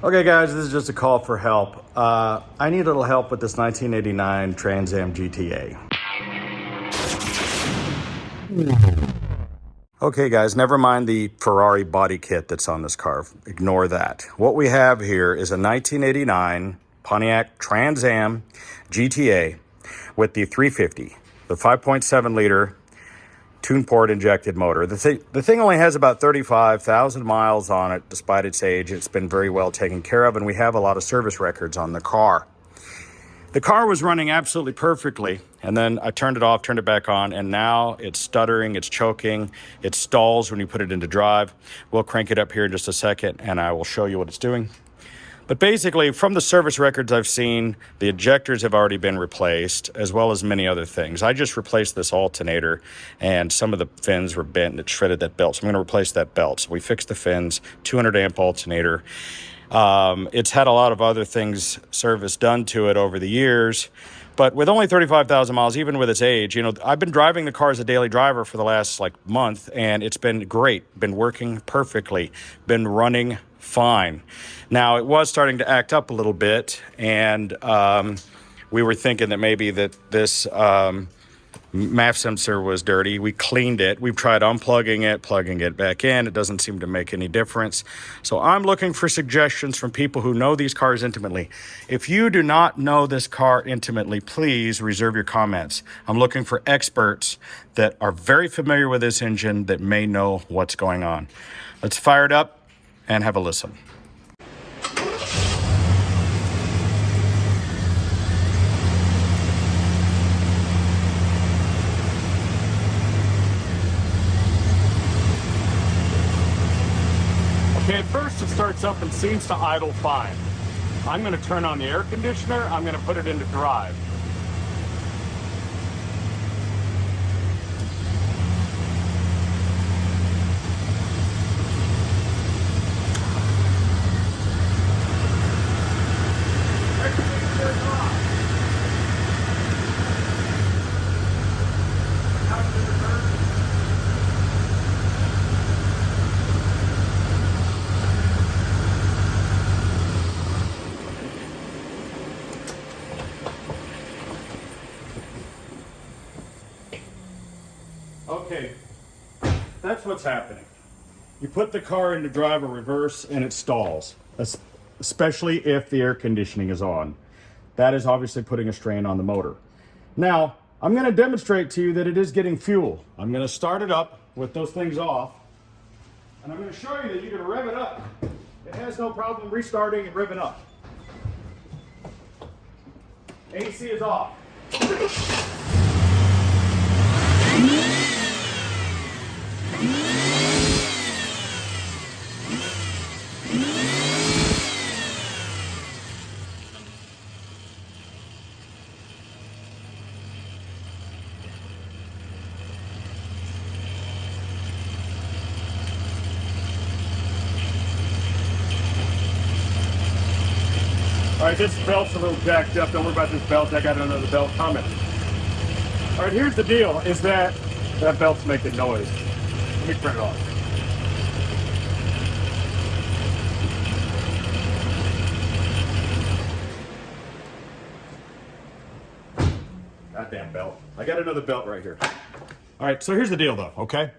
Okay guys, this is just a call for help. I need a little help with this 1989 Trans Am GTA. Okay guys, never mind the Ferrari body kit that's on this car. Ignore that. What we have here is a 1989 Pontiac Trans-Am GTA with the 350, the 5.7 liter tune port injected motor. The thing only has about 35,000 miles on it despite its age. It's been very well taken care of, and we have a lot of service records on the car. The car was running absolutely perfectly, and then I turned it off, turned it back on, and now it's stuttering, it's choking, it stalls when you put it into drive. We'll crank it up here in just a second, and I will show you what it's doing. But basically, from the service records I've seen, the ejectors have already been replaced, as well as many other things. I just replaced this alternator, and some of the fins were bent, and it shredded that belt. So I'm going to replace that belt. So we fixed the fins, 200 amp alternator. It's had a lot of other things, service done to it over the years. But with only 35,000 miles, even with its age, you know, I've been driving the car as a daily driver for the last month, and it's been great, been working perfectly, been running fine. Now, it was starting to act up a little bit, and we were thinking that maybe that this MAF sensor was dirty. We cleaned it. We've tried unplugging it, plugging it back in. It doesn't seem to make any difference. So I'm looking for suggestions from people who know these cars intimately. If you do not know this car intimately, please reserve your comments. I'm looking for experts that are very familiar with this engine that may know what's going on. Let's fire it up and have a listen. Okay, at first it starts up and seems to idle fine. I'm going to turn on the air conditioner. I'm going to put it into drive. Okay, that's what's happening. You put the car into drive or reverse and it stalls, especially if the air conditioning is on. That is obviously putting a strain on the motor. Now, I'm going to demonstrate to you that it is getting fuel. I'm going to start it up with those things off, and I'm going to show you that you can rev it up. It has no problem restarting and revving up. AC is off. All right, this belt's a little jacked up. Don't worry about this belt. I got another belt coming. All right, here's the deal, is that belt's making noise. Let me turn it off. Goddamn belt. I got another belt right here. All right, so here's the deal though, okay?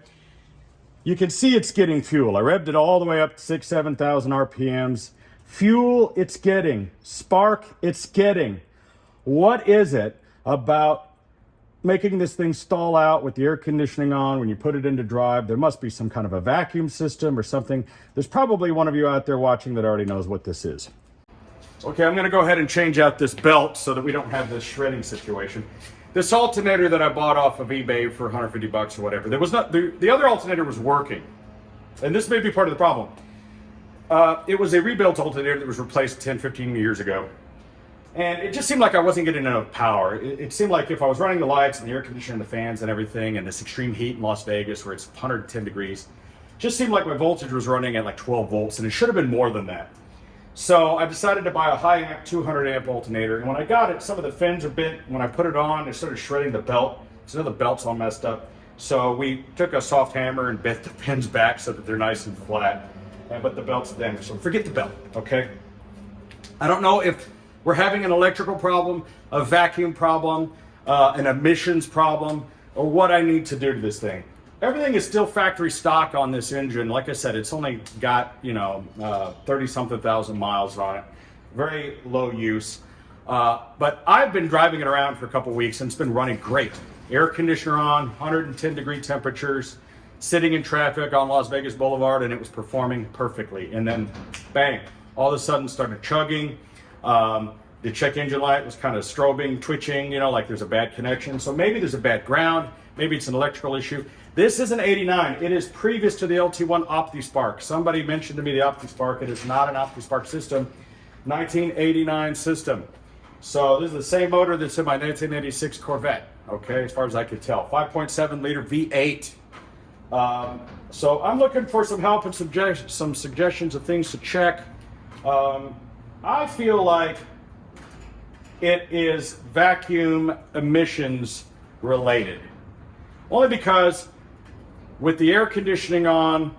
You can see it's getting fuel. I revved it all the way up to 6,000, 7,000 RPMs. Fuel, it's getting. Spark, it's getting. What is it about making this thing stall out with the air conditioning on when you put it into drive? There must be some kind of a vacuum system or something. There's probably one of you out there watching that already knows what this is. Okay, I'm gonna go ahead and change out this belt so that we don't have this shredding situation. This alternator that I bought off of eBay for 150 bucks or whatever, there was not, the other alternator was working. And this may be part of the problem. It was a rebuilt alternator that was replaced 10, 15 years ago. And it just seemed like I wasn't getting enough power. It seemed like if I was running the lights and the air conditioner and the fans and everything and this extreme heat in Las Vegas where it's 110 degrees, it just seemed like my voltage was running at like 12 volts, and it should have been more than that. So I decided to buy a high amp 200 amp alternator, and when I got it, some of the fins are bent. When I put it on, it started shredding the belt. So now the belt's all messed up. So we took a soft hammer and bent the pins back so that they're nice and flat. But the belt's damaged, so forget the belt, okay? I don't know if we're having an electrical problem, a vacuum problem, an emissions problem, or what I need to do to this thing. Everything is still factory stock on this engine. Like I said, it's only got, 30-something thousand miles on it. Very low use. But I've been driving it around for a couple weeks and it's been running great. Air conditioner on, 110 degree temperatures, sitting in traffic on Las Vegas Boulevard, and it was performing perfectly. And then bang, all of a sudden started chugging. The check engine light was kind of strobing, twitching, like there's a bad connection. So maybe there's a bad ground, maybe it's an electrical issue. This is an 89. It is previous to the LT1 OptiSpark. Somebody mentioned to me the OptiSpark. It is not an OptiSpark system. 1989 system. So this is the same motor that's in my 1986 Corvette, okay, as far as I could tell. 5.7 liter V8. So I'm looking for some help and some suggestions of things to check. I feel like it is vacuum emissions related. Only because with the air conditioning on,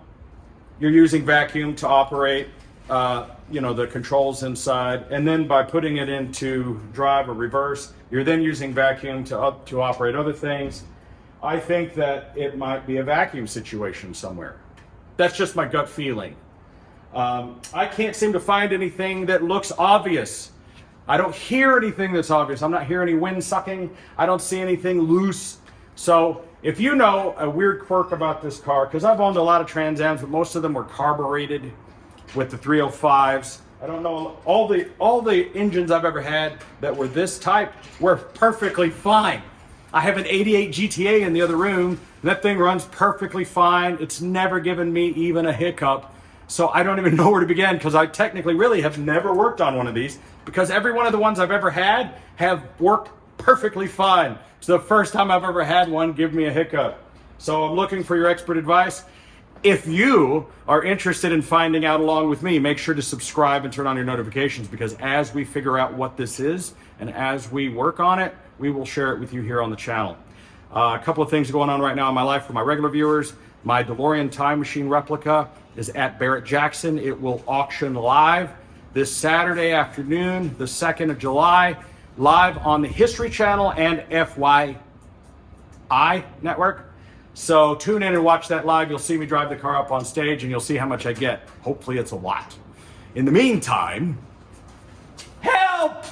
you're using vacuum to operate the controls inside, and then by putting it into drive or reverse, you're then using vacuum to operate other things. I think that it might be a vacuum situation somewhere. That's just my gut feeling. I can't seem to find anything that looks obvious. I don't hear anything that's obvious. I'm not hearing any wind sucking. I don't see anything loose. So if you know a weird quirk about this car, because I've owned a lot of Trans-Ams, but most of them were carbureted with the 305s. I don't know, all the engines I've ever had that were this type were perfectly fine. I have an 88 GTA in the other room, and that thing runs perfectly fine. It's never given me even a hiccup. So I don't even know where to begin, because I technically really have never worked on one of these, because every one of the ones I've ever had have worked perfectly fine. It's the first time I've ever had one give me a hiccup. So I'm looking for your expert advice. If you are interested in finding out along with me, make sure to subscribe and turn on your notifications, because as we figure out what this is and as we work on it, we will share it with you here on the channel. A couple of things going on right now in my life for my regular viewers. My DeLorean time machine replica is at Barrett Jackson. It will auction live this Saturday afternoon, the 2nd of July, live on the History Channel and FYI network. So tune in and watch that live. You'll see me drive the car up on stage and you'll see how much I get. Hopefully it's a lot. In the meantime, help!